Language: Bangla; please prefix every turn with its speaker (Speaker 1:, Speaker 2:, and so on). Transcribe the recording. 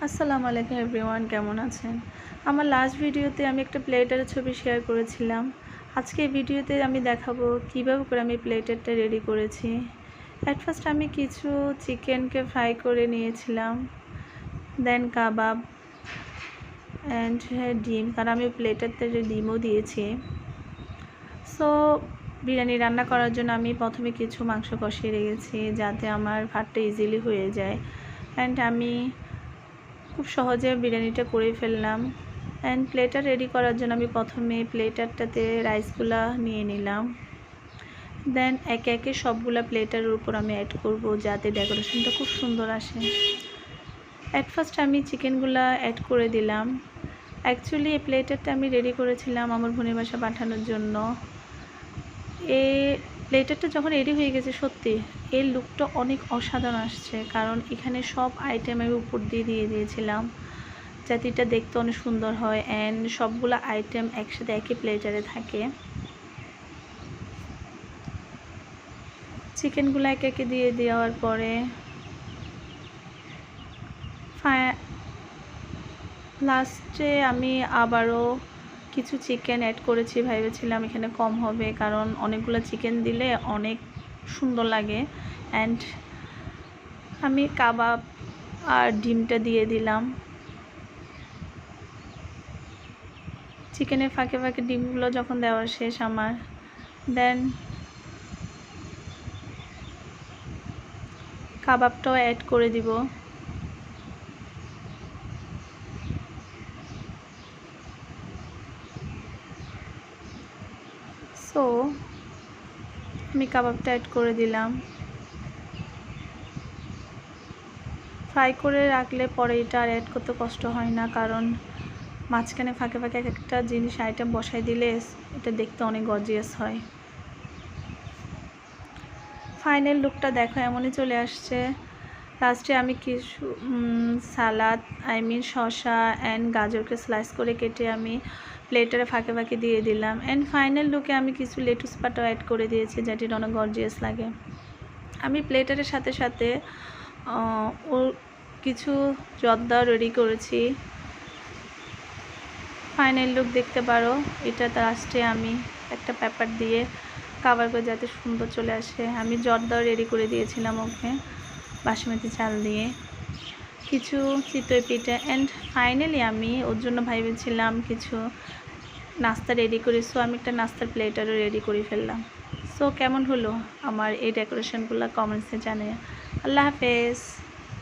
Speaker 1: আসসালামু আলাইকুম এভরিওয়ান, কেমন আছেন? আমার লাস্ট ভিডিওতে আমি একটা প্লেটের ছবি শেয়ার করেছিলাম। আজকে এই ভিডিওতে আমি দেখাবো কিভাবে করে আমি প্লেটারটা রেডি করেছি। অ্যাট ফার্স্ট আমি কিছু চিকেনকে ফ্রাই করে নিয়েছিলাম, দেন কাবাব অ্যান্ড ডিম, কারণ আমি প্লেটারতে ডিমও দিয়েছি। সো বিরিয়ানি রান্না করার জন্য আমি প্রথমে কিছু মাংস কষিয়ে রেখেছি যাতে আমার ভাতটা ইজিলি হয়ে যায়। অ্যান্ড আমি খুব সহজে বিরিয়ানিটা করে ফেললাম। অ্যান্ড প্লেটার রেডি করার জন্য আমি প্রথমে প্লেটারটাতে রাইসগুলা নিয়ে নিলাম, দেন একে একে সবগুলা প্লেটারের উপর আমি অ্যাড করব যাতে ডেকোরেশনটা খুব সুন্দর আসে। অ্যাট ফার্স্ট আমি চিকেনগুলা অ্যাড করে দিলাম। অ্যাকচুয়ালি এই প্লেটারটা আমি রেডি করেছিলাম আমার বোনের বাসা পাঠানোর জন্য। এই প্লেটারটা যখন রেডি হয়ে গেছে, সত্যি এর লুকটা অনেক অসাধারণ আসছে, কারণ এখানে সব আইটেম আমি উপর দিয়ে দিয়েছিলাম যাতে এটা দেখতে অনেক সুন্দর হয় অ্যান্ড সবগুলো আইটেম একসাথে একই প্লেটারে থাকে। চিকেনগুলো একে একে দিয়ে দেওয়ার পরে লাস্টে আমি আবারও কিছু চিকেন অ্যাড করেছি। ভেবেছিলাম এখানে কম হবে, কারণ অনেকগুলো চিকেন দিলে অনেক সুন্দর লাগে। অ্যান্ড আমি কাবাব আর ডিমটা দিয়ে দিলাম। চিকেনের ফাঁকে ফাঁকে ডিমগুলো যখন দেওয়া শেষ আমার, দেন কাবাবটাও অ্যাড করে দিব। সো আমি কাবাবটা অ্যাড করে দিলাম। ফ্রাই করে রাখলে পরে এটা আর অ্যাড করতে কষ্ট হয় না, কারণ মাঝখানে ফাঁকে ফাঁকে এক একটা জিনিস আইটেম বসাই দিলে এটা দেখতে অনেক গর্জিয়াস হয়। ফাইনাল লুকটা দেখো এমনই চলে আসছে। লাস্টে আমি কিছু সালাদ শসা অ্যান্ড গাজরকে স্লাইস করে কেটে আমি প্লেটারে ফাঁকে ফাঁকে দিয়ে দিলাম। অ্যান্ড ফাইনাল লুকে আমি কিছু লেটুস পাতাও অ্যাড করে দিয়েছি যেটি অনেক গর্জিয়াস লাগে। আমি প্লেটারের সাথে সাথে ওর কিছু জর্দা রেডি করেছি। ফাইনাল লুক দেখতে পারো। এটা লাস্টে আমি একটা পেপার দিয়ে কাভার করে যাতে সুন্দর চলে আসে। আমি জর্দাও রেডি করে দিয়েছিলাম ওকে বাসমতি চাল দিয়ে, কিছু চিতই পিঠা। অ্যান্ড ফাইনালি আমি ওর জন্য ভেবেছিলাম কিছু নাস্তা রেডি করি। সো আমি একটা নাস্তার প্লেটারও রেডি করে ফেললাম। সো কেমন হলো আমার এই ডেকোরেশনগুলো কমেন্টসে জানিয়ে। আল্লাহ হাফেজ।